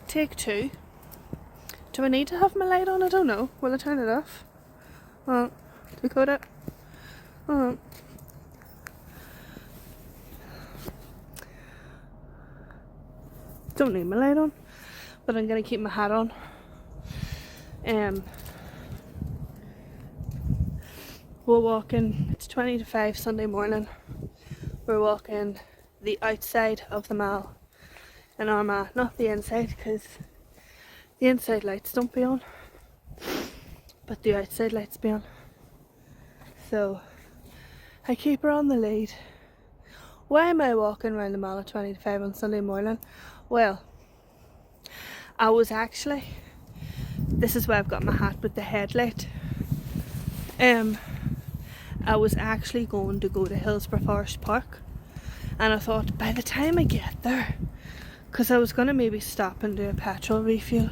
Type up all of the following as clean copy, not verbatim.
Take two. Do I need to have my light on? I don't know. Will I turn it off? Dakota. Don't need my light on, but I'm gonna keep my hat on. We're walking, it's 20 to 5 Sunday morning. We're walking the outside of the mall in Armagh, not the inside, because the inside lights don't be on, but the outside lights be on. So I keep her on the lead. Why am I walking around the mall at 20 to 5 on Sunday morning? Well, I was actually, this is why I've got my hat with the headlight. I was actually going to go to Hillsborough Forest Park, and I thought by the time I get there, because I was going to maybe stop and do a petrol refuel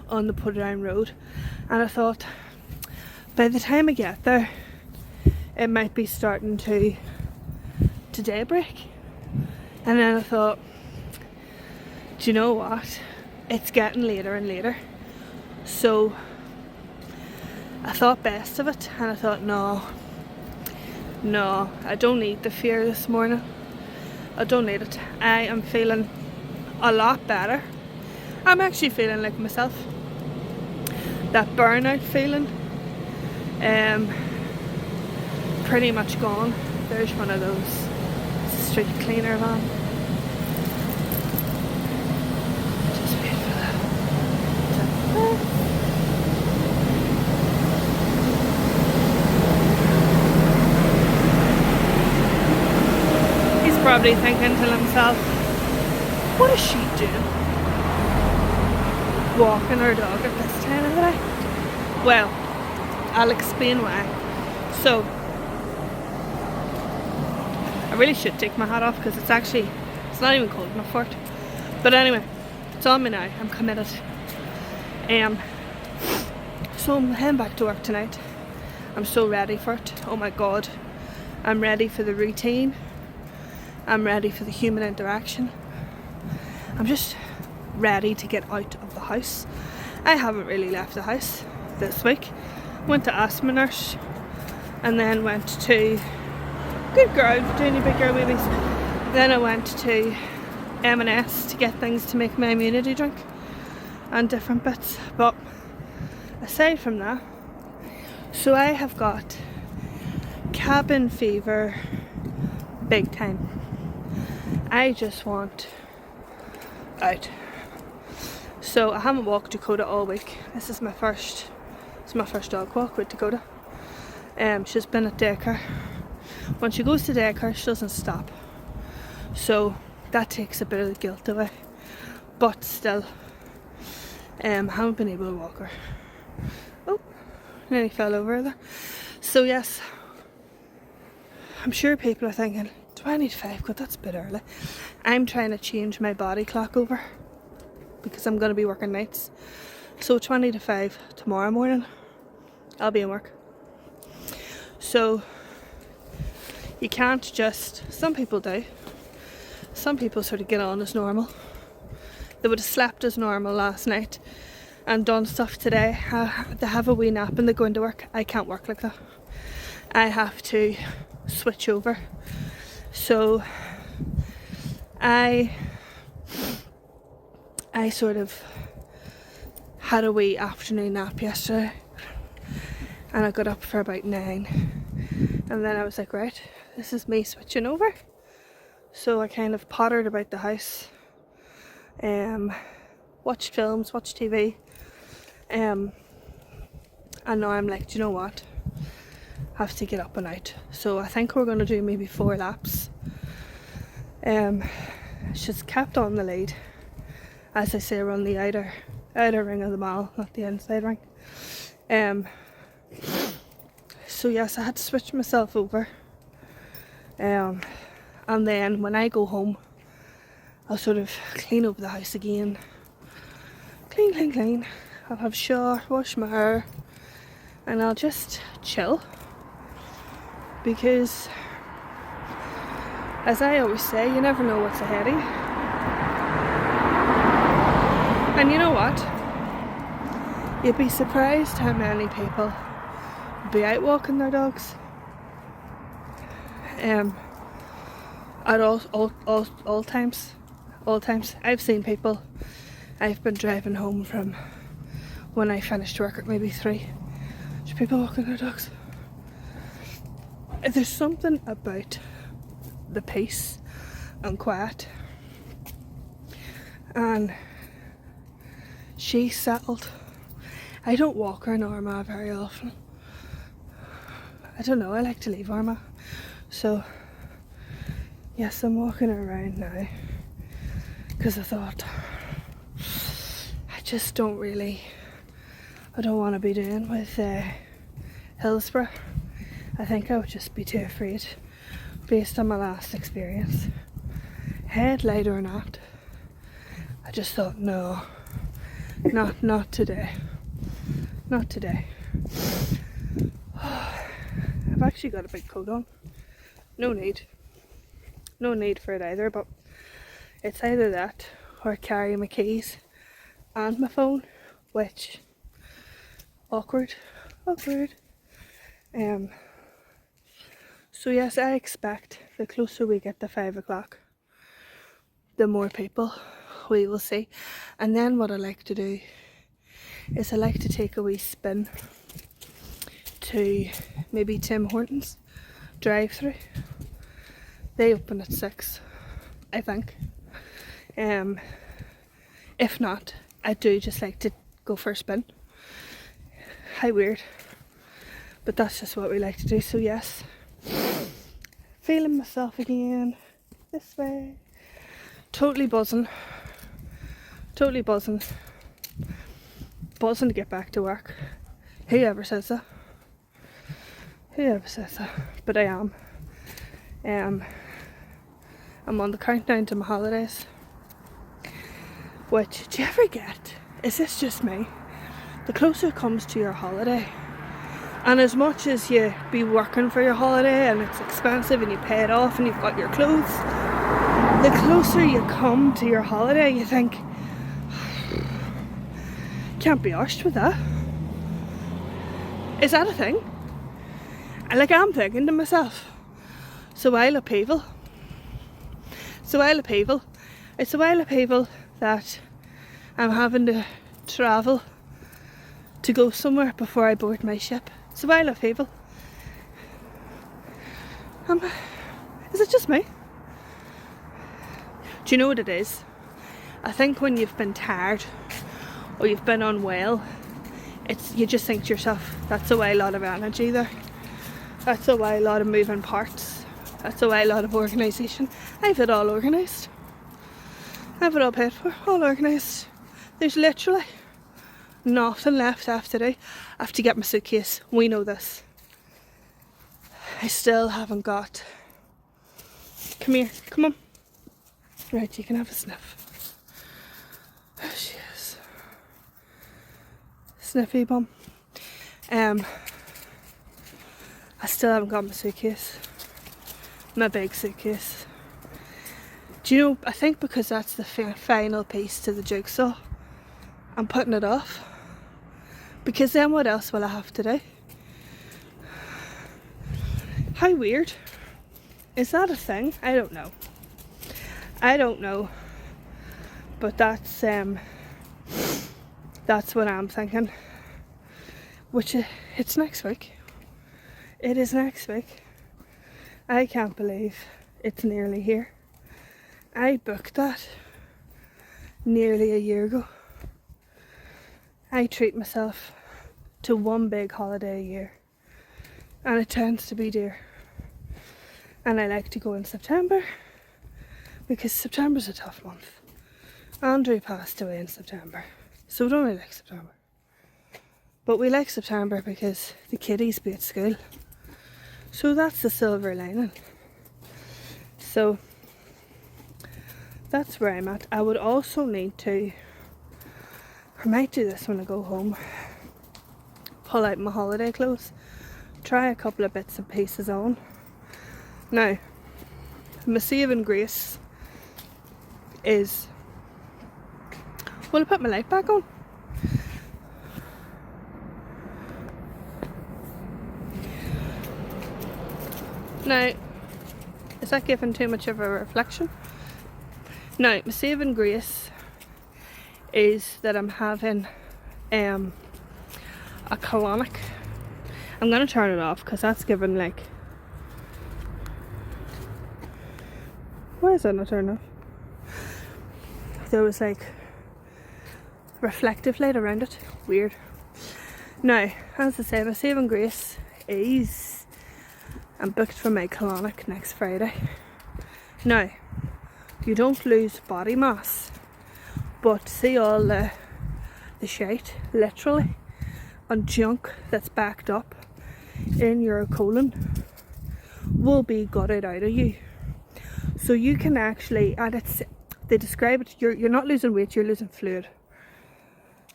on the Portadown Road, and I thought by the time I get there it might be starting to daybreak. And then I thought, do you know what, it's getting later and later, so I thought best of it, and I thought no, I don't need the fear this morning. I don't need it. I am feeling a lot better. I'm actually feeling like myself. That burnout feeling, pretty much gone. There's one of those street cleaner van. Just wait for that. He's probably thinking to himself, what is she doing? Walking her dog at this time of the day? Well, I'll explain why. So, I really should take my hat off because it's not even cold enough for it. But anyway, it's on me now. I'm committed. So I'm heading back to work tonight. I'm so ready for it. Oh my god. I'm ready for the routine. I'm ready for the human interaction. I'm just ready to get out of the house. I haven't really left the house this week. Went to ask my nurse, and then went to, good girl, doing your big girl babies. Then I went to M&S to get things to make my immunity drink and different bits. But aside from that, so I have got cabin fever big time. I just want out. So I haven't walked Dakota all week. This is my first dog walk with Dakota. She's been at daycare. When she goes to daycare, she doesn't stop. So that takes a bit of the guilt away. But still, haven't been able to walk her. Oh, nearly fell over there. So yes, I'm sure people are thinking, 25, God, that's a bit early. I'm trying to change my body clock over because I'm going to be working nights. So 20 to 5 tomorrow morning, I'll be in work. So you can't just, some people do. Some people sort of get on as normal. They would have slept as normal last night and done stuff today. They have a wee nap and they go into work. I can't work like that. I have to switch over. So I sort of had a wee afternoon nap yesterday, and I got up for about 9, and then I was like, right, this is me switching over. So I kind of pottered about the house, watched films, watched TV, and now I'm like, do you know what, I have to get up and out. So I think we're going to do maybe 4 laps. She's kept on the lead. As I say, we're on the outer ring of the mall, not the inside ring. So yes, I had to switch myself over. And then when I go home, I'll sort of clean over the house again. Clean. I'll have a shower, wash my hair, and I'll just chill. Because, as I always say, you never know what's ahead of you. And you know what? You'd be surprised how many people be out walking their dogs. At all times. All times. I've seen people. I've been driving home from when I finished work at maybe 3. There's people walking their dogs. There's something about the peace and quiet. And she's settled. I don't walk her nor Arma very often. I don't know, I like to leave Arma. So, yes, I'm walking her around now. Because I thought, I don't want to be doing with Hillsborough. I think I would just be too afraid based on my last experience. Headlight or not, I just thought, no, not today. Not today. I've actually got a big coat on. No need for it either, but it's either that or carry my keys and my phone, which awkward. So yes, I expect the closer we get to 5 o'clock, the more people we will see. And then what I like to do is I like to take a wee spin to maybe Tim Hortons drive-through. They open at 6, I think. If not, I do just like to go for a spin. How weird. But that's just what we like to do, so yes. Feeling myself again. This way. Totally buzzing. Buzzing to get back to work. Whoever says that. But I am. I'm on the countdown to my holidays. Which, do you ever get? Is this just me? The closer it comes to your holiday, and as much as you be working for your holiday and it's expensive and you pay it off and you've got your clothes, the closer you come to your holiday, you think, can't be arsed with that. Is that a thing? Like, I'm thinking to myself, it's a while upheaval. It's a while upheaval that I'm having to travel to go somewhere before I board my ship. It's a while upheaval. Is it just me? Do you know what it is? I think when you've been tired or you've been unwell, you just think to yourself, that's a while lot of energy there. That's a while lot of moving parts. That's a while lot of organisation. I've it all organised. I've it all paid for, all organised. There's literally nothing left after today. I have to get my suitcase. We know this. I still haven't got... Come here, come on. Right, you can have a sniff. There she is. Sniffy bum. I still haven't got my suitcase. My big suitcase. Do you know, I think because that's the final piece to the jigsaw, I'm putting it off. Because then what else will I have to do? How weird. Is that a thing? I don't know. But that's what I'm thinking. Which it's next week. It is next week. I can't believe it's nearly here. I booked that nearly a year ago. I treat myself to one big holiday a year, and it tends to be dear. And I like to go in September because September's a tough month. Andrew passed away in September, so we don't really like September. But we like September because the kiddies be at school. So that's the silver lining. So that's where I'm at. I would also need to, I might do this when I go home, pull out my holiday clothes, try a couple of bits and pieces on. Now, my saving grace is Will I put my light back on? Now, is that giving too much of a reflection? Now, my saving grace is that I'm having a colonic. I'm going to turn it off because that's giving like... Why is that not turned off? There was like reflective light around it. Weird. Now, as I say, my saving grace is I'm booked for my colonic next Friday. Now, you don't lose body mass, but see all the shite, literally, and junk that's backed up in your colon will be gutted out of you. So you can actually, and it's, they describe it, you're not losing weight, you're losing fluid.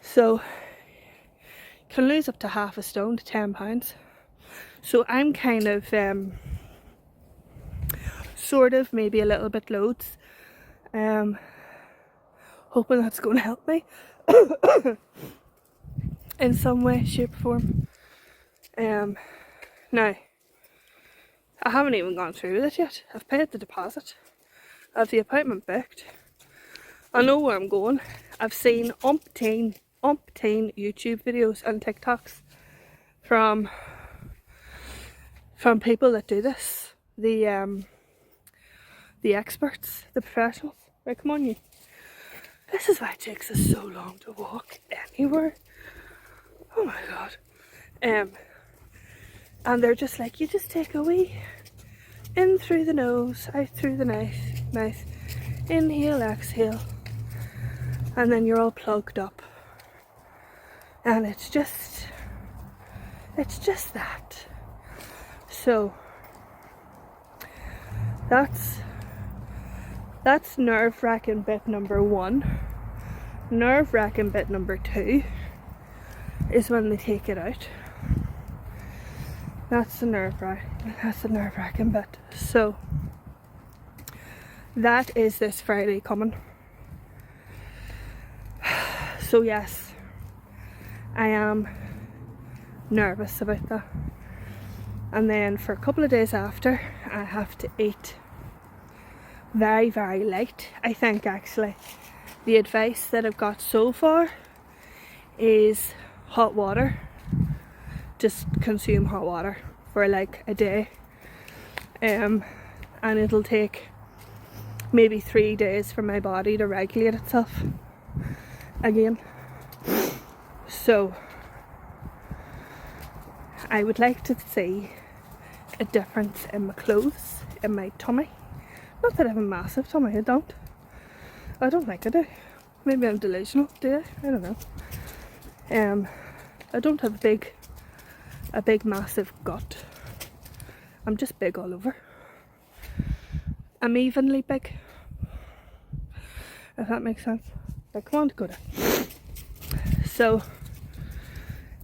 So you can lose up to half a stone to 10 pounds. So I'm kind of sort of maybe a little bit loads, hoping that's going to help me in some way, shape or form. Now, I haven't even gone through with it yet. I've paid the deposit, I have the appointment booked, I know where I'm going. I've seen umpteen YouTube videos and TikToks from people that do this, the experts, the professionals. Right, come on you. This is why it takes us so long to walk anywhere. Oh my god. And they're just like, you just take a wee in through the nose, out through the mouth, inhale, exhale, and then you're all plugged up. And it's just that. So that's nerve-wracking bit number 1. Nerve-wracking bit number 2 is when they take it out. That's the nerve-wracking bit. So that is this Friday coming. So yes, I am nervous about that. And then for a couple of days after, I have to eat very, very light. I think actually the advice that I've got so far is hot water. Just consume hot water for like a day, and it'll take maybe 3 days for my body to regulate itself again. So I would like to see a difference in my clothes, in my tummy. Not that I have a massive tummy, I don't think I do. Maybe I'm delusional, do I? I don't know. I don't have a big massive gut. I'm just big all over. I'm evenly big, if that makes sense. Like, come on, Dakota. So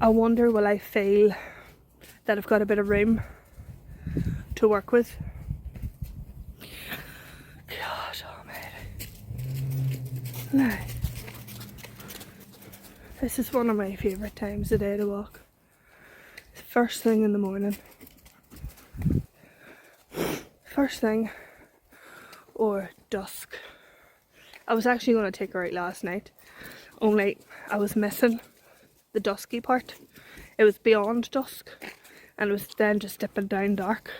I wonder, will I feel that I've got a bit of room to work with? God almighty. Now, this is one of my favourite times of day to walk. It's first thing in the morning. First thing or dusk. I was actually going to take her out last night, only I was missing the dusky part. It was beyond dusk and it was then just dipping down dark,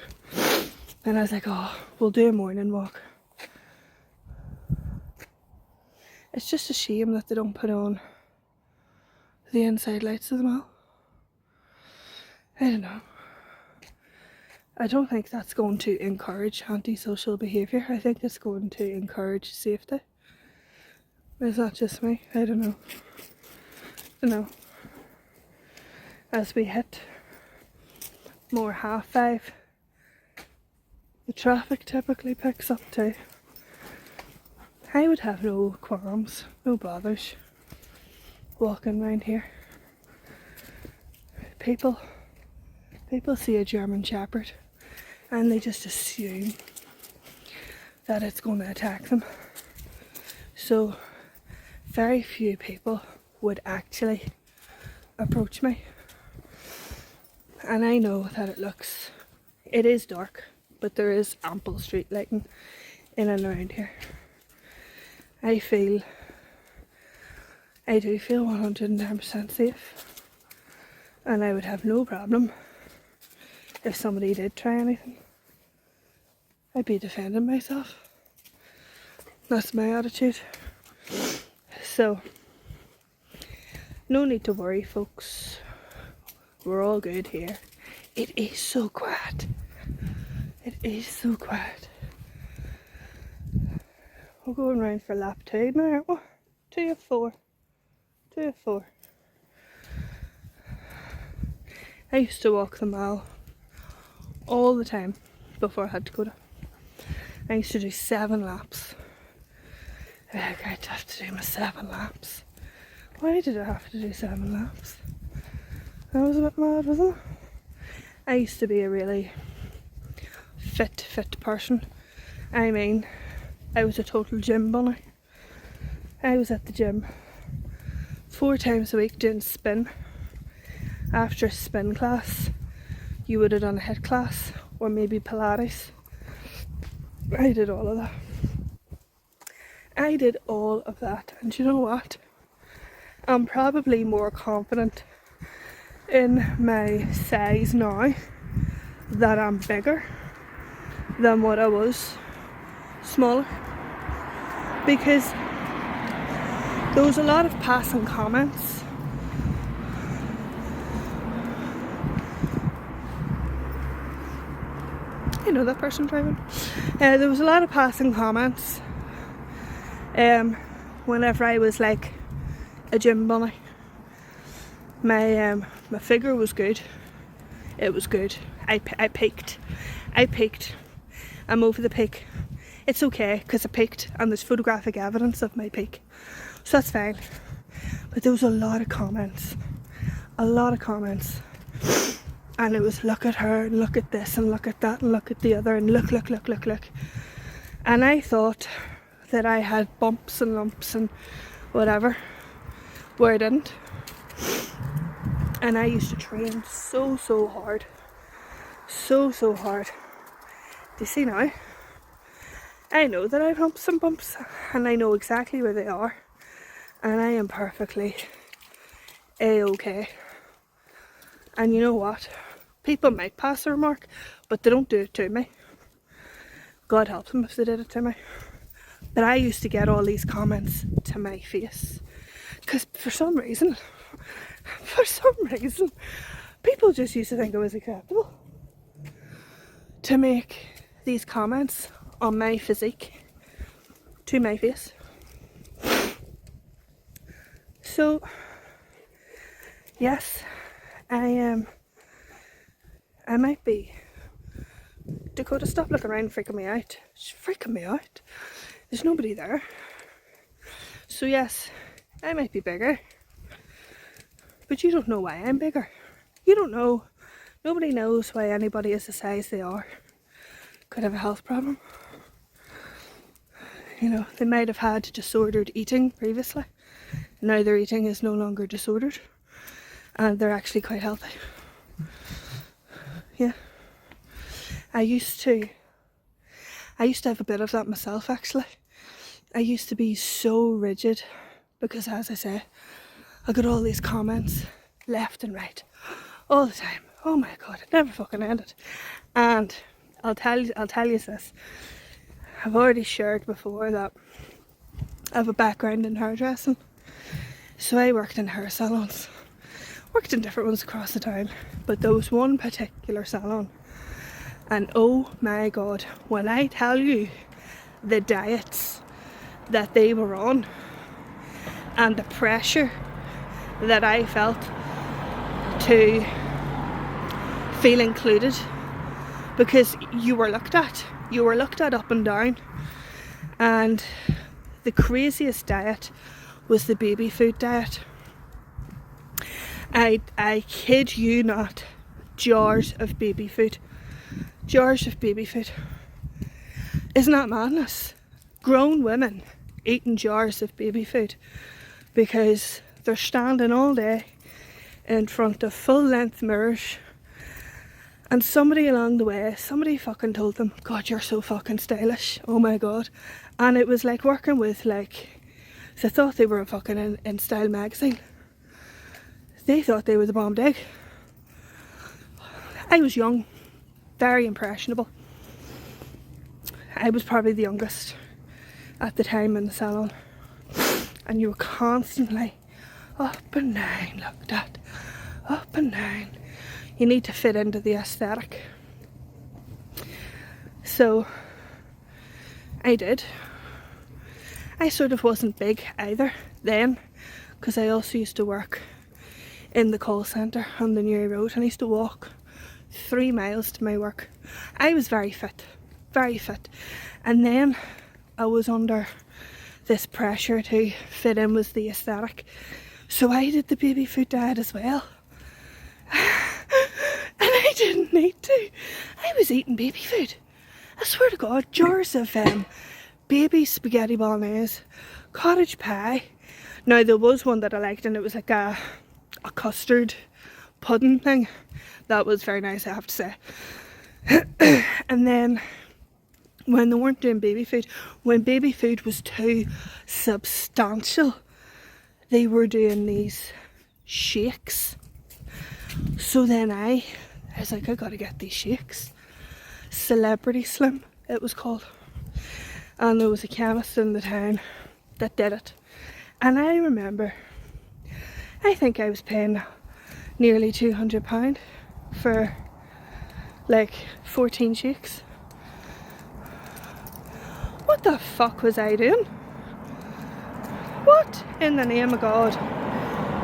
and I was like, oh, we'll do a morning walk. It's just a shame that they don't put on the inside lights of them all. I don't know. I don't think that's going to encourage antisocial behaviour. I think it's going to encourage safety. Is that just me? I don't know. I don't know. As we hit more 5:30, the traffic typically picks up too. I would have no qualms, no bothers walking around here. People see a German Shepherd and they just assume that it's going to attack them. So very few people would actually approach me. And I know that it is dark, but there is ample street lighting in and around here. I do feel 110% safe, and I would have no problem if somebody did try anything. I'd be defending myself. That's my attitude. So, no need to worry, folks. We're all good here. It is so quiet. It is so quiet. We're going round for lap 2 now, aren't we? 2 of 4. 2 of 4. I used to walk the mile all the time before I had Dakota. I used to do 7 laps. I'd have to do my 7 laps. Why did I have to do 7 laps? That was a bit mad, wasn't it? I used to be a really fit person. I mean, I was a total gym bunny. I was at the gym 4 times a week doing spin. After a spin class, you would have done a HIIT class or maybe Pilates. I did all of that. I did all of that, and you know what? I'm probably more confident in my size now that I'm bigger than what I was smaller, because there was a lot of passing comments you know that person driving. There was a lot of passing comments whenever I was like a gym bunny. My figure was good. It was good. I peaked. I'm over the peak. It's okay because I peaked and there's photographic evidence of my peak, so that's fine. But there was a lot of comments, and it was look at her and look at this and look at that and look at the other and look. And I thought that I had bumps and lumps and whatever, where I didn't. And I used to train so hard. So hard. Do you see now? I know that I have humps and bumps, and I know exactly where they are. And I am perfectly A-okay. And you know what? People might pass a remark, but they don't do it to me. God help them if they did it to me. But I used to get all these comments to my face. Because for some reason, people just used to think it was acceptable to make these comments on my physique to my face. So, yes, I might be. Dakota, stop looking around freaking me out. She's freaking me out. There's nobody there. So yes, I might be bigger. But you don't know why I'm bigger. You don't know. Nobody knows why anybody is the size they are. Could have a health problem. You know, they might have had disordered eating previously. Now their eating is no longer disordered. And they're actually quite healthy. Yeah. I used to have a bit of that myself, actually. I used to be so rigid because, as I say, I got all these comments left and right all the time. Oh my god, it never fucking ended. And I'll tell you this. I've already shared before that I have a background in hairdressing. So I worked in hair salons. Worked in different ones across the town, but there was one particular salon. And oh my god, when I tell you the diets that they were on and the pressure that I felt to feel included, because you were looked at up and down, and the craziest diet was the baby food diet. I kid you not, jars of baby food. Isn't that madness? Grown women eating jars of baby food. because they're standing all day in front of full length mirrors, and somebody along the way, somebody fucking told them, God, you're so fucking stylish, oh my God. And it was like working with, like, they thought they were fucking in Style magazine. They thought they were the bomb dig. I was young, very impressionable. I was probably the youngest at the time in the salon, and you were constantly up and down, look at that, up and down. You need to fit into the aesthetic. So I did. I sort of wasn't big either then, because I also used to work in the call centre on the Newry Road, and I used to walk 3 miles to my work. I was very fit, and then I was under this pressure to fit in with the aesthetic, so I did the baby food diet as well. And I didn't need to. I was eating baby food, I swear to God. Jars of baby spaghetti bolognese, cottage pie. Now there was one that I liked, and it was like a custard pudding thing. That was very nice, I have to say. And then when they weren't doing baby food, when baby food was too substantial, they were doing these shakes. So then I was like, I gotta get these shakes. Celebrity Slim, it was called. And there was a chemist in the town that did it. And I remember, I think I was paying nearly £200 for like 14 shakes. What the fuck was I doing? What in the name of God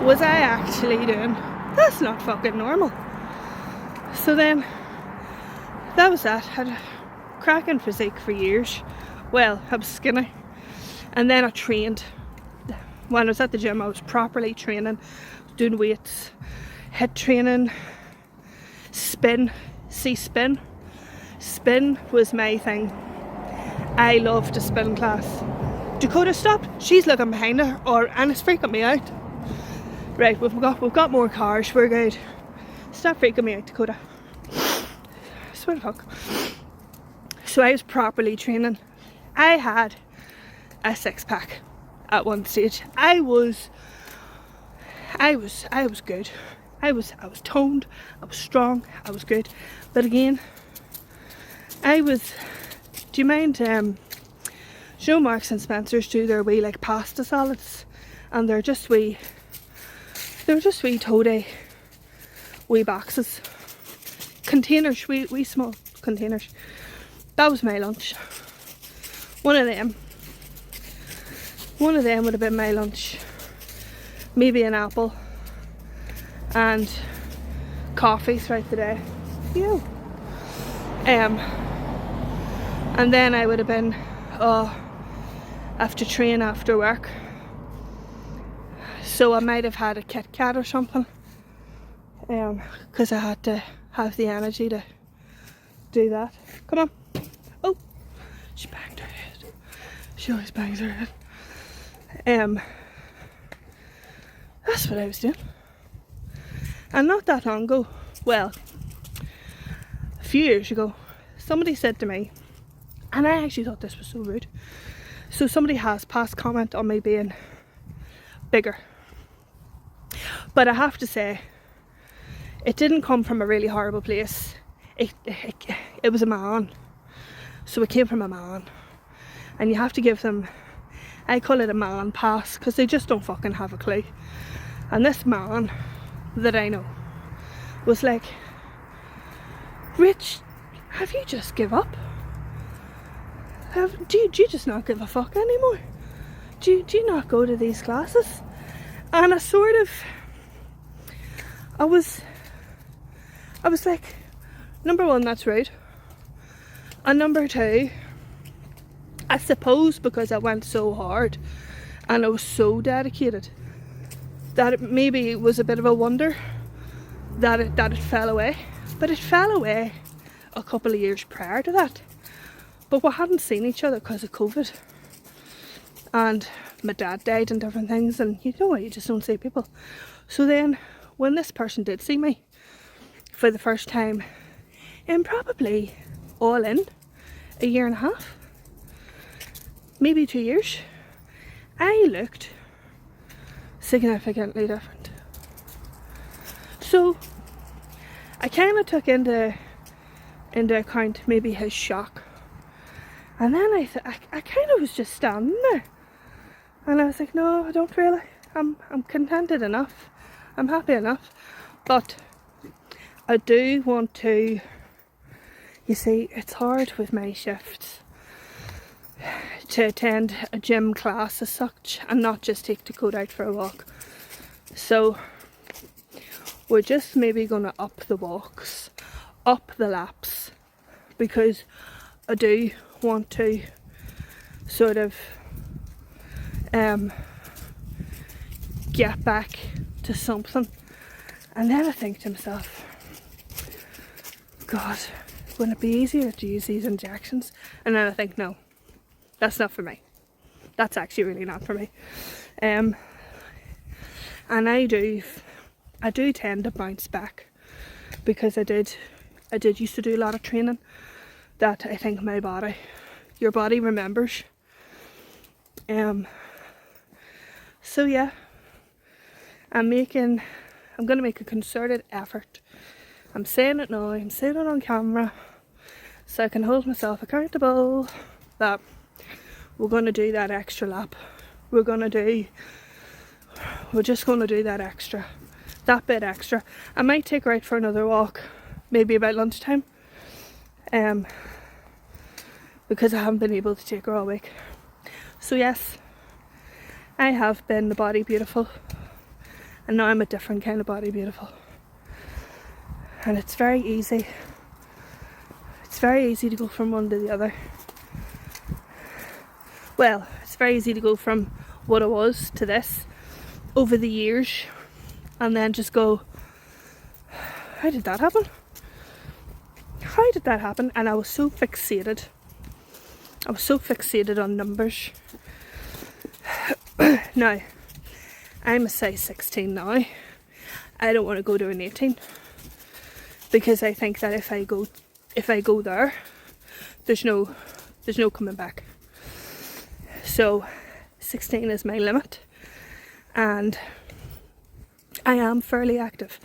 was I actually doing? That's not fucking normal. So then, that was that. Had a cracking physique for years. Well, I was skinny. And then I trained. When I was at the gym, I was properly training, doing weights, HIIT training, spin. See, spin? Spin was my thing. I loved a spin class. Dakota, stop. She's looking behind her, and it's freaking me out. Right, we've got more cars. We're good. Stop freaking me out, Dakota. I swear to fuck. So I was properly training. I had a 6-pack at one stage. I was good. I was toned. I was strong. I was good. But again, do you mind? Marks and Spencer's do their wee like pasta salads, and they're just wee toady wee boxes, containers, wee small containers. That was my lunch. One of them would have been my lunch. Maybe an apple and coffee throughout the day. Yeah. And then I would have been have to train after work, so I might have had a Kit Kat or something, because I had to have the energy to do that. Come on. Oh, she banged her head. She always bangs her head. That's what I was doing. And not that long ago, well, a few years ago, somebody said to me, and I actually thought this was so rude. So somebody has passed comment on me being bigger. But I have to say, it didn't come from a really horrible place. It was a man. So it came from a man. And you have to give them, I call it a man pass, because they just don't fucking have a clue. And this man that I know was like, Rich, have you just give up? Do you just not give a fuck anymore? Do you not go to these classes? And I was like, number one, that's rude. And number two, I suppose because I went so hard and I was so dedicated, that it maybe was a bit of a wonder that it fell away. But it fell away a couple of years prior to that. But we hadn't seen each other because of COVID. And my dad died and different things, and you know what, you just don't see people. So then when this person did see me for the first time in probably all in a year and a half, maybe 2 years, I looked significantly different. So I kind of took into account maybe his shock, and then I kind of was just standing there, and I was like, no, I don't really. I'm contented enough. I'm happy enough, but I do want to. You see, it's hard with my shifts to attend a gym class as such and not just take Dakota out for a walk. So we're just maybe going to up the walks, up the laps, because I do want to sort of get back to something. And then I think to myself, God, wouldn't it be easier to use these injections? And then I think, no, that's not for me. That's actually really not for me. And I do tend to bounce back, because I did used to do a lot of training that I think your body remembers. So yeah, I'm going to make a concerted effort. I'm saying it now, I'm saying it on camera, so I can hold myself accountable that we're going to do that extra lap. We're just going to do that bit extra. I might take her out for another walk, maybe about lunchtime, because I haven't been able to take her all week. So yes, I have been the body beautiful, and now I'm a different kind of body beautiful. And it's very easy to go from one to the other. Well, it's very easy to go from what I was to this over the years, and then just go, how did that happen? How did that happen? And I was so fixated on numbers. Now, I'm a size 16 now. I don't want to go to an 18, because I think that if I go there, there's no coming back. So 16 is my limit, and I am fairly active.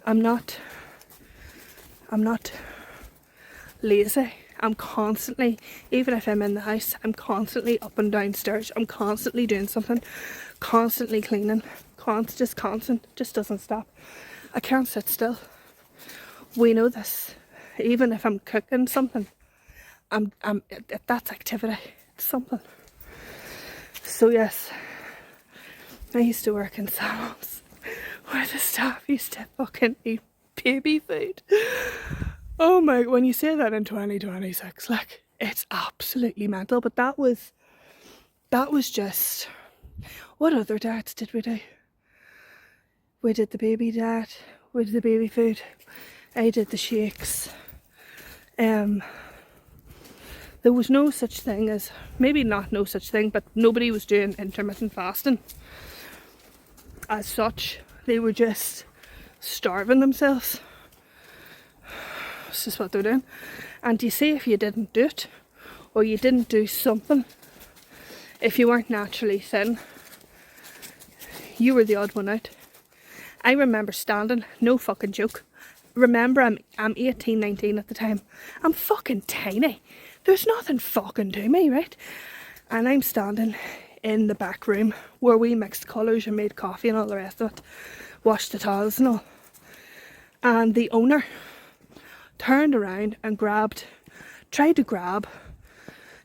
I'm not lazy. I'm constantly, even if I'm in the house, I'm constantly up and down stairs. I'm constantly doing something, constantly cleaning, just doesn't stop. I can't sit still. We know this. Even if I'm cooking something, that's activity. It's something. So yes, I used to work in salons where the staff used to fucking eat baby food. Oh my, when you say that in 2026, like, it's absolutely mental. But that was just, what other diets did we do? We did the baby diet, we did the baby food, I did the shakes. There was no such thing as, maybe not no such thing, but nobody was doing intermittent fasting as such. They were just starving themselves. It's just what they're doing. And you see, if you didn't do it, or you didn't do something, if you weren't naturally thin, you were the odd one out. I remember standing, no fucking joke. Remember, I'm 18, 19 at the time. I'm fucking tiny. There's nothing fucking to me, right? And I'm standing in the back room where we mixed colours and made coffee and all the rest of it, washed the towels and all. And the owner turned around and tried to grab.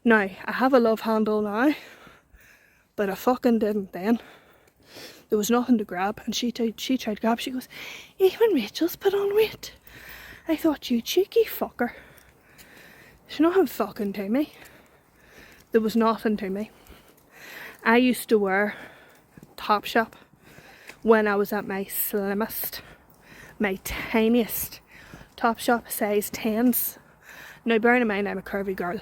Now, I have a love handle now, but I fucking didn't then. There was nothing to grab, and she tried to grab. She goes, even Rachel's put on weight. I thought, you cheeky fucker. There's nothing fucking to me. There was nothing to me. I used to wear Topshop when I was at my slimmest, my tiniest. Topshop size 10s. Now bearing in mind I'm a curvy girl.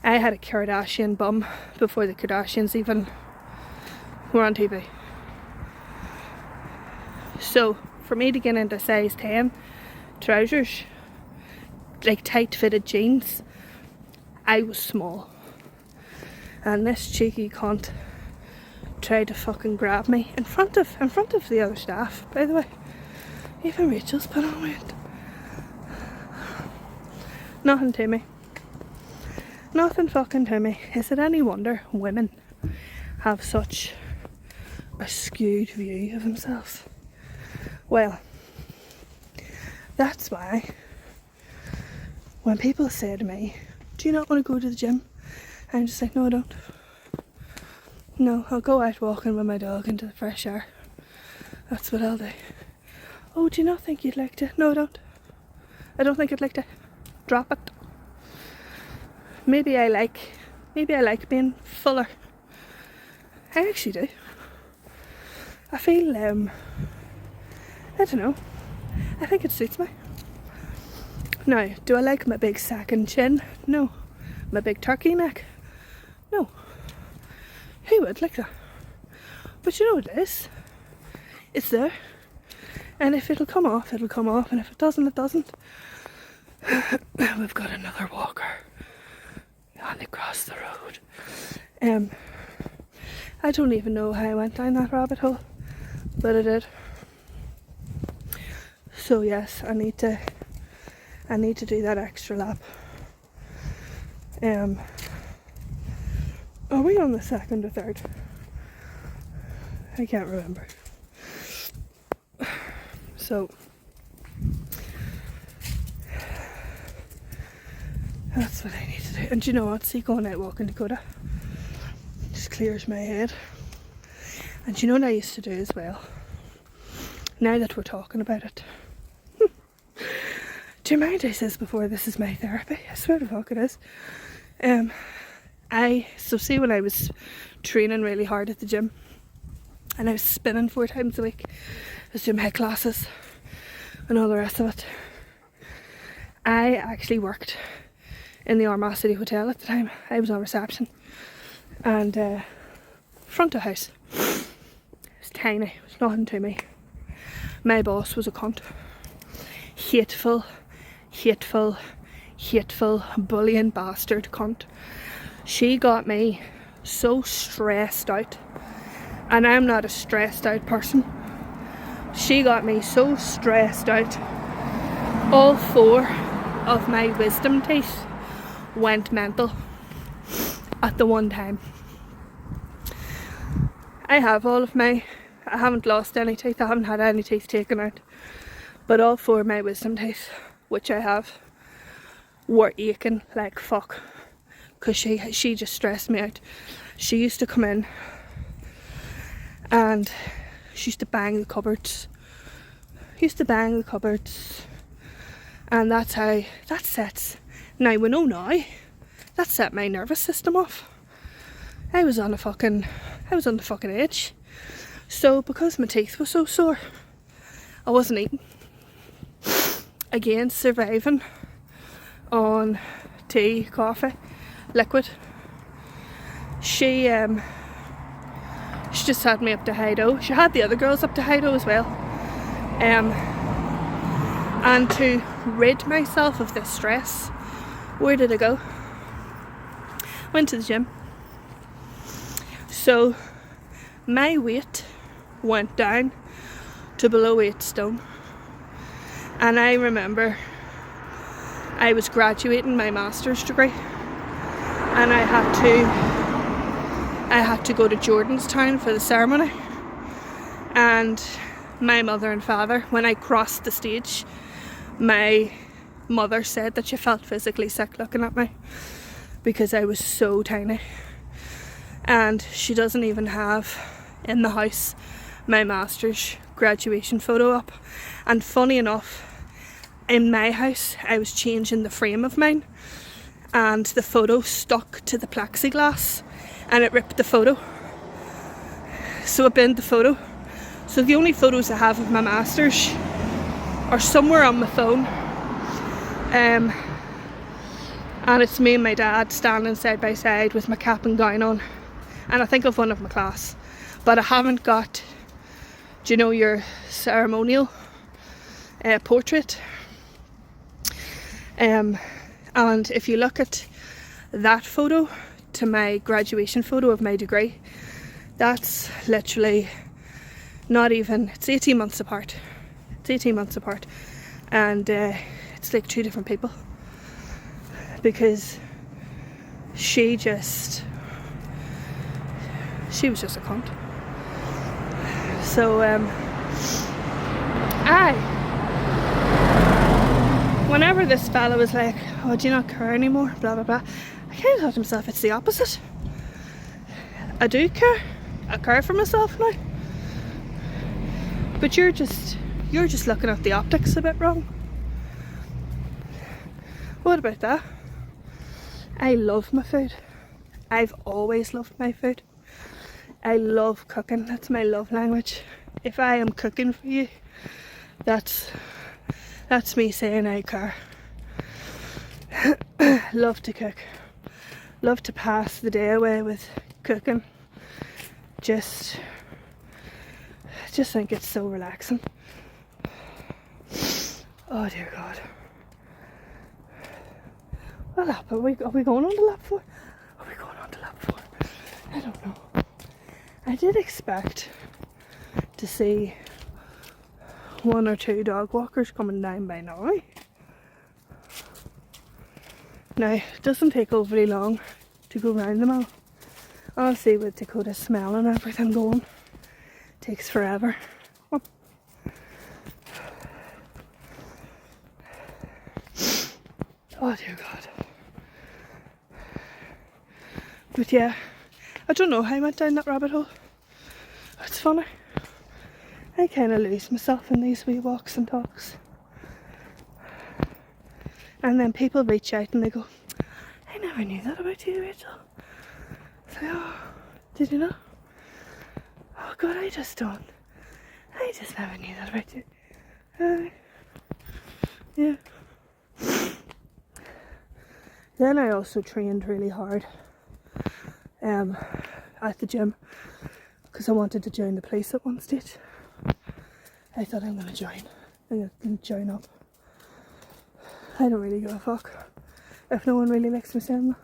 I had a Kardashian bum before the Kardashians even were on TV. So for me to get into size 10 trousers, like tight fitted jeans, I was small. And this cheeky cunt tried to fucking grab me in front of the other staff, by the way. Even Rachel's put on weight. Nothing to me. Nothing fucking to me. Is it any wonder women have such a skewed view of themselves? Well, that's why when people say to me, do you not want to go to the gym? I'm just like, no I don't. No, I'll go out walking with my dog into the fresh air. That's what I'll do. Oh, do you not think you'd like to? No I don't. I don't think I'd like to. Drop it. Maybe I like being fuller. I actually do. I feel, I don't know. I think it suits me. Now, do I like my big sack and chin? No. My big turkey neck? No. Who would like that? But you know what it is? It's there. And if it'll come off, it'll come off. And if it doesn't, it doesn't. We've got another walker. And they crossed the road. I don't even know how I went down that rabbit hole, but I did. So yes, I need to do that extra lap. Are we on the second or third? I can't remember. So that's what I need to do. And do you know what? See, going out walking Dakota just clears my head. And do you know what I used to do as well? Now that we're talking about it. Do you mind I says before, this is my therapy? I swear to fuck it is. So see, when I was training really hard at the gym and I was spinning 4 times a week, I was doing my classes and all the rest of it, I actually worked in the Armagh City Hotel at the time. I was on reception and front of house. It was tiny, it was nothing to me. My boss was a cunt. Hateful, bullying bastard cunt. She got me so stressed out, and I'm not a stressed out person. She got me so stressed out, all 4 of my wisdom teeth went mental at the one time. I haven't lost any teeth, I haven't had any teeth taken out, but all 4 of my wisdom teeth, which I have, were aching like fuck, because she just stressed me out. She used to come in and she used to bang the cupboards. And that sets, now we know now, that set my nervous system off. I was on the fucking edge. So because my teeth were so sore, I wasn't eating. Again, surviving on tea, coffee, liquid. She just had me up to high-do. She had the other girls up to high-do as well. And to rid myself of this stress, where did I go? Went to the gym. So my weight went down to below 8 stone. And I remember I was graduating my master's degree and I had to go to Jordanstown for the ceremony, and my mother and father, when I crossed the stage, my mother said that she felt physically sick looking at me because I was so tiny. And she doesn't even have in the house my master's graduation photo up. And funny enough, in my house I was changing the frame of mine and the photo stuck to the plexiglass and it ripped the photo, so it binned the photo. So the only photos I have of my masters are somewhere on my phone, and it's me and my dad standing side by side with my cap and gown on, and I think of one of my class, but I haven't got, do you know, your ceremonial portrait. And if you look at that photo to my graduation photo of my degree, that's literally not even, it's 18 months apart. It's 18 months apart, and it's like 2 different people, because she was just a cunt. So whenever this fella was like, oh, do you not care anymore, blah blah blah, I kind of thought to myself, it's the opposite. I do care. I care for myself now. But you're just looking at the optics a bit wrong. What about that? I love my food. I've always loved my food. I love cooking. That's my love language. If I am cooking for you, that's me saying I care. Love to cook. Love to pass the day away with cooking. Just think it's so relaxing. Oh dear God. What lap are we going on to lap 4? Are we going on to lap 4? I don't know. I did expect to see 1 or 2 dog walkers coming down by now. Now, it doesn't take overly long to go round them all. Honestly, with Dakota's smell and everything going, it takes forever. Oh. Oh dear God. But yeah, I don't know how I went down that rabbit hole. It's funny. I kind of lose myself in these wee walks and talks. And then people reach out and they go, I never knew that about you, Rachel. It's like, oh, did you know? Oh God, I just never knew that about you. Yeah. Then I also trained really hard at the gym, because I wanted to join the police at one stage. I thought, I'm going to join. I'm going to join up. I don't really give a fuck if no one really likes me saying that.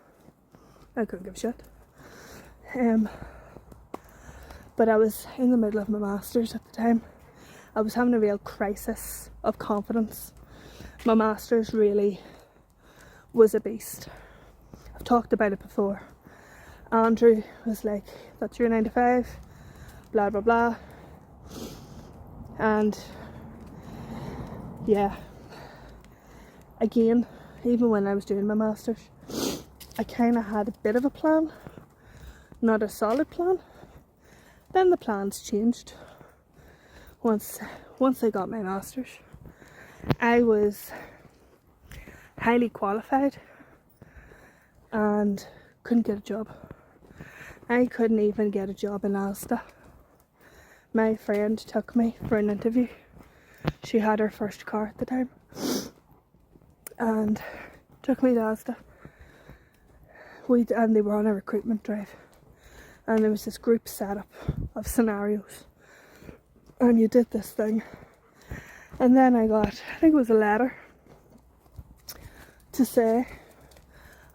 I couldn't give a shit. But I was in the middle of my masters at the time. I was having a real crisis of confidence. My masters really was a beast. I've talked about it before. Andrew was like, that's your 9 to 5, blah blah blah. And yeah, again, even when I was doing my masters, I kind of had a bit of a plan, not a solid plan. Then the plans changed. Once I got my masters, I was highly qualified and couldn't get a job. I couldn't even get a job in Asda. My friend took me for an interview. She had her first car at the time and took me to Asda. And they were on a recruitment drive, and there was this group setup of scenarios, and you did this thing, and then I think it was a letter to say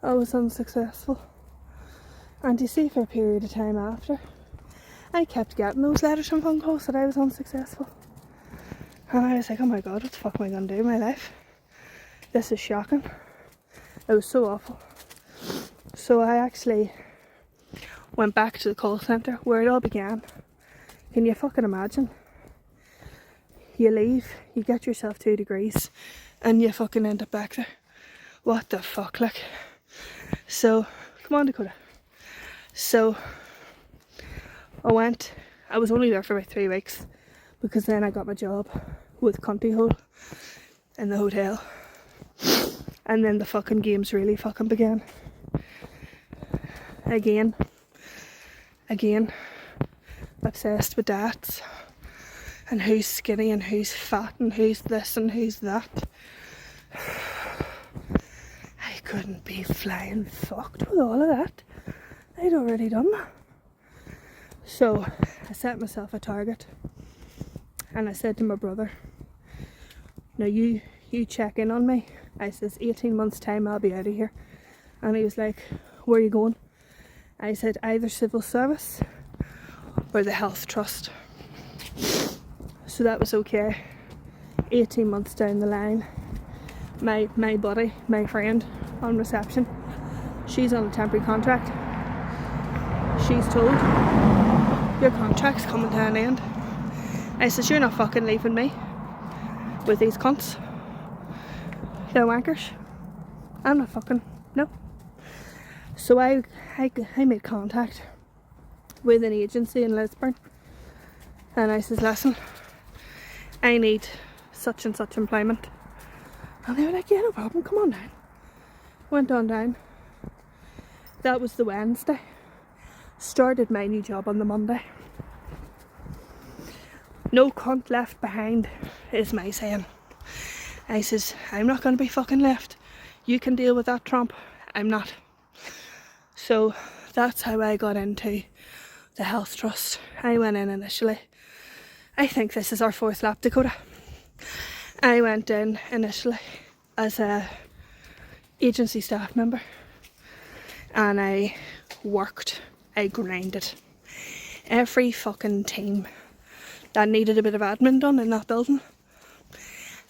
I was unsuccessful. And you see, for a period of time after, I kept getting those letters and phone calls that I was unsuccessful. And I was like, oh my God, what the fuck am I going to do in my life? This is shocking. It was so awful. So I actually went back to the call centre where it all began. Can you fucking imagine? You leave, you get yourself 2 degrees, and you fucking end up back there. What the fuck, like? So, come on, Dakota. So, I was only there for about 3 weeks, because then I got my job with Cunty Hole in the hotel. And then the fucking games really fucking began. Again, obsessed with dates, and who's skinny and who's fat and who's this and who's that. I couldn't be flying fucked with all of that. I'd already done that. So I set myself a target, and I said to my brother, now you check in on me. I says 18 months time I'll be out of here. And he was like, where are you going? I said either civil service or the health trust. So that was okay. 18 months down the line, my buddy, my friend on reception, she's on a temporary contract. She's told, your contract's coming to an end. I says, you're not fucking leaving me with these cunts. They're wankers. I'm not fucking, no. So I made contact with an agency in Lisburn, and I says, listen, I need such and such employment. And they were like, yeah, no problem, come on down. Went on down. That was the Wednesday. Started my new job on the Monday. No cunt left behind is my saying. I says, I'm not going to be fucking left. You can deal with that, Trump. I'm not. So that's how I got into the health trust. I went in initially. I think this is our 4th lap, Dakota. I went in initially as a agency staff member, and I worked, I grinded. Every fucking team that needed a bit of admin done in that building,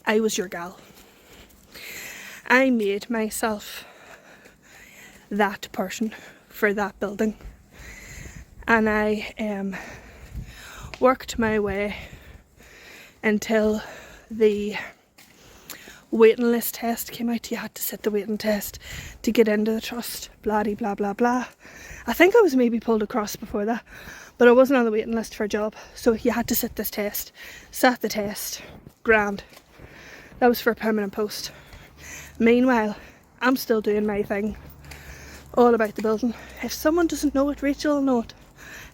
I was your gal. I made myself that person for that building, and I worked my way until the waiting list test came out. You had to sit the waiting test to get into the trust, blah blah blah blah. I think I was maybe pulled across before that, but I wasn't on the waiting list for a job, so you had to sit this test. Sat the test, grand. That was for a permanent post. Meanwhile, I'm still doing my thing, all about the building. If someone doesn't know it, Rachel will know it.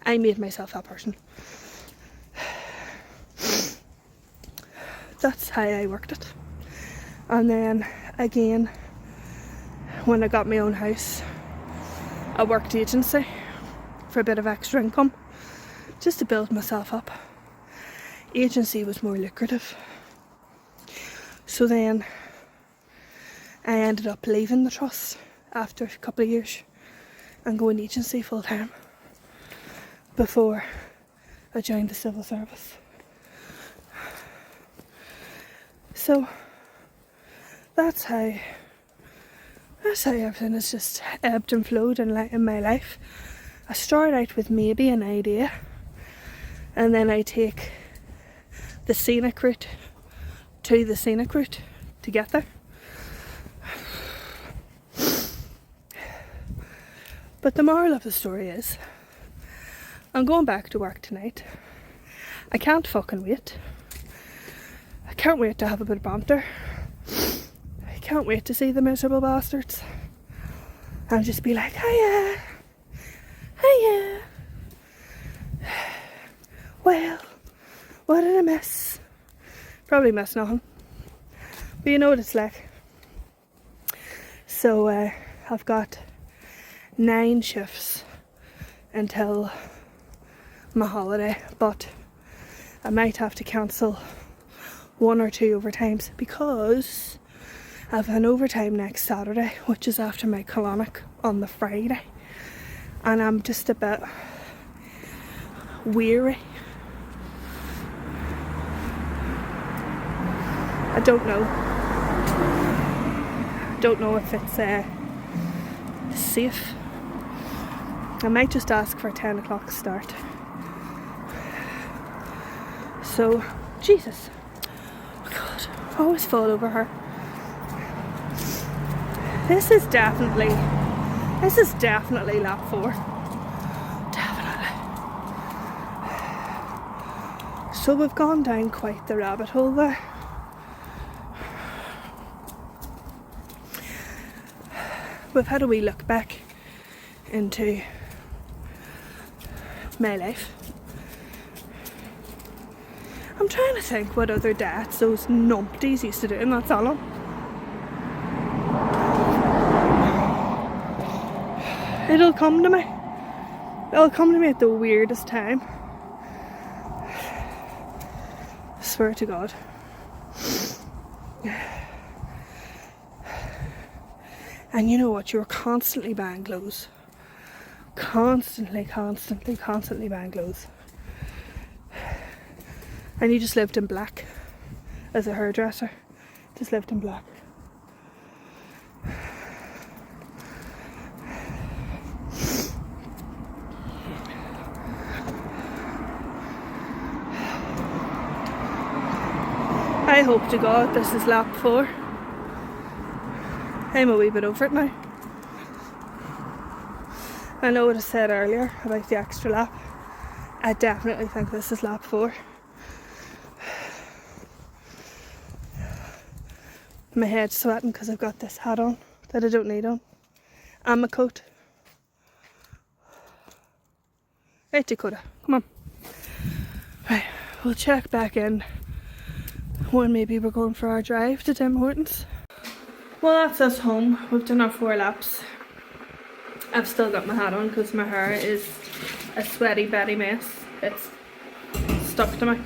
I made myself that person. That's how I worked it. And then again, when I got my own house, I worked agency for a bit of extra income, just to build myself up. Agency was more lucrative. So then I ended up leaving the trust after a couple of years and going agency full time before I joined the civil service. So that's how everything has just ebbed and flowed in my life. I start out with maybe an idea, and then I take the scenic route to the scenic route to get there. But the moral of the story is, I'm going back to work tonight. I can't fucking wait. I can't wait to have a bit of banter. I can't wait to see the miserable bastards and just be like, hiya, hiya. Well, what did I miss? Probably miss nothing, but you know what it's like. So I've got 9 shifts until my holiday, but I might have to cancel 1 or 2 overtimes because I have an overtime next Saturday, which is after my colonic on the Friday, and I'm just a bit weary. I don't know if it's safe. I might just ask for a 10 o'clock start. So, Jesus. Oh God, I always fall over her. This is definitely lap 4. Definitely. So we've gone down quite the rabbit hole there. We've had a wee look back into my life. I'm trying to think what other dates those numpties used to do in that salon. It'll come to me. It'll come to me at the weirdest time. I swear to God. And you know what? You were constantly buying clothes. Constantly buying clothes. And you just lived in black as a hairdresser. Just lived in black. I hope to God this is lap 4. I'm a wee bit over it now. I know what I said earlier about the extra lap. I definitely think this is lap 4. My head's sweating because I've got this hat on that I don't need on. And my coat. Right, Dakota, come on. Right, we'll check back in when maybe we're going for our drive to Tim Hortons. Well, that's us home. We've done our 4 laps. I've still got my hat on because my hair is a sweaty Betty mess. It's stuck to me.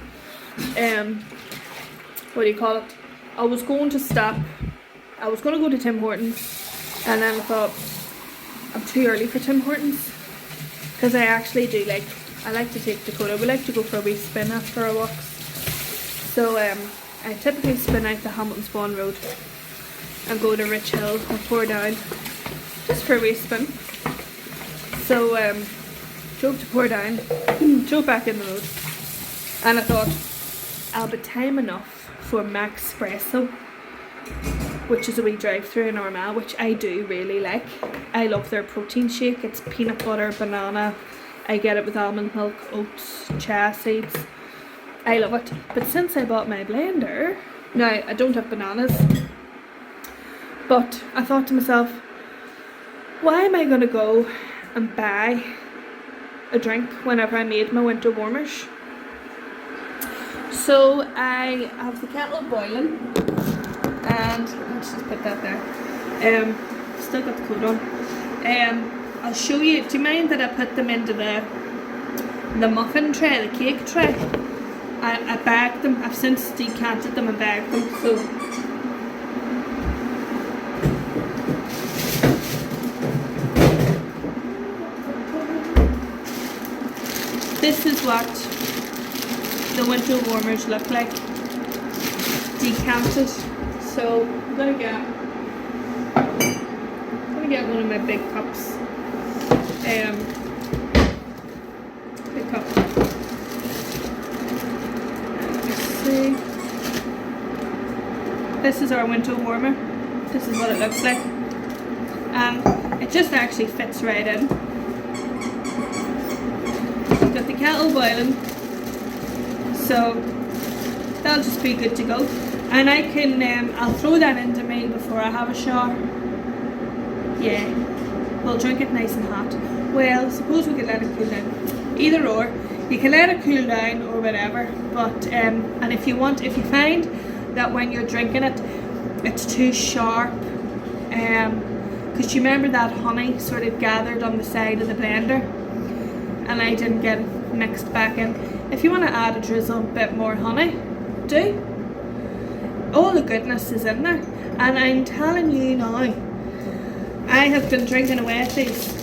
What do you call it? I was going to stop. I was going to go to Tim Hortons, and then I thought I'm too early for Tim Hortons because I actually do I like to take Dakota. We like to go for a wee spin after our walks. So I typically spin out the Hamilton Spawn Road and go to Rich Hill or Portdown just for a wee spin. So drove to Portdown, drove back in the road, and I thought I'll be time enough for Max Espresso, which is a wee drive-through in Armagh, which I do really like. I love their protein shake. It's peanut butter, banana. I get it with almond milk, oats, chia seeds. I love it. But since I bought my blender, now I don't have bananas, but I thought to myself, why am I going to go and buy a drink whenever I made my winter warmers? So I have the kettle boiling, and let's just put that there. Still got the coat on. I'll show you. Do you mind that I put them into the muffin tray, the cake tray? I bagged them. I've since decanted them and bagged them. So this is what the winter warmers look like, decanted. So I'm gonna get one of my big cups. Big cup. Let's see. This is our winter warmer. This is what it looks like. It just actually fits right in. We've got the kettle boiling, so that'll just be good to go. And I can, I'll throw that into me before I have a shower. Yeah, we'll drink it nice and hot. Well, suppose we could let it cool down. Either or, you can let it cool down or whatever. But and if you find that when you're drinking it, it's too sharp, because you remember that honey sort of gathered on the side of the blender, and I didn't get it mixed back in. If you want to add a drizzle bit more honey, do. All the goodness is in there, and I'm telling you now, I have been drinking away at these.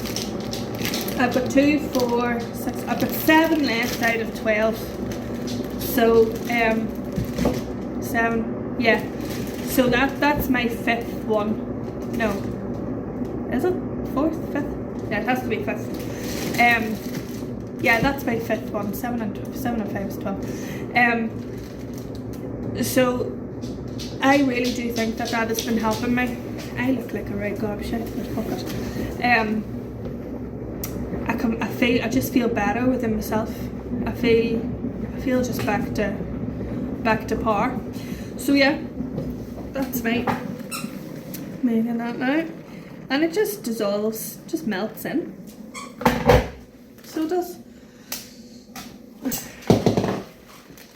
I've got 2, 4, 6, I've got 7 left out of 12. So 7, yeah. So that's my 5th one. No, is it 4th, 5th? Yeah, it has to be 5th. Yeah, that's my 5th one. 7 and 5 is 12. So I really do think that has been helping me. I look like a right gobshite in the pocket. I just feel better within myself. I feel just back to par. So yeah, that's me making that now, and it just dissolves, just melts in. So it does.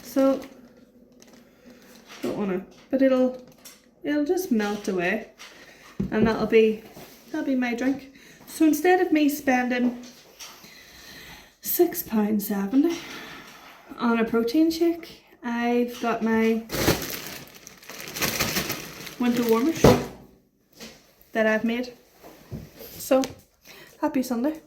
So don't wanna, but it'll just melt away, and that'll be my drink. So instead of me spending £6.70 on a protein shake, I've got my winter warmers that I've made. So, happy Sunday.